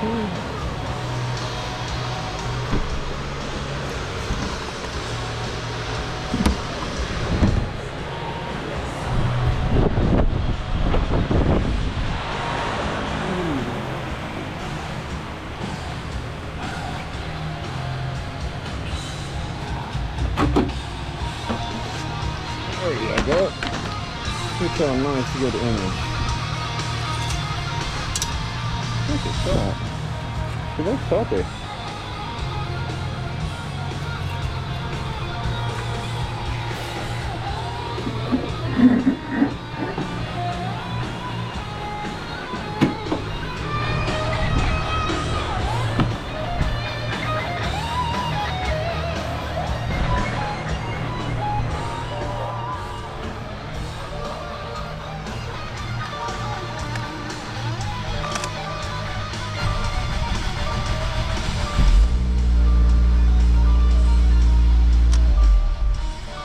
There you go. Look how nice, good image. Look at that. She looks healthy.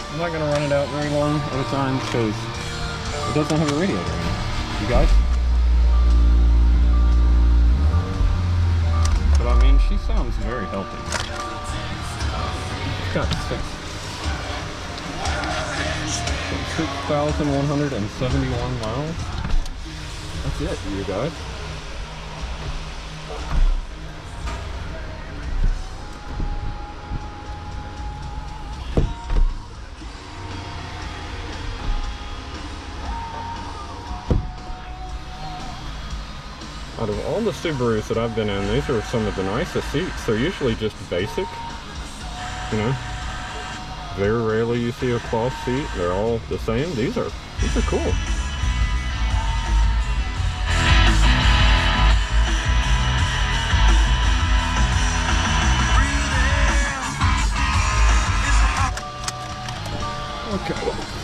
I'm not gonna run it out very long at a time because it doesn't have a radiator in it, you guys. But I mean, she sounds very healthy. It's got 6,171 miles. That's it, you guys. Out of all the Subarus that I've been in, these are some of the nicest seats. They're usually just basic, you know. Very rarely you see a cloth seat. They're all the same. These are cool. Okay.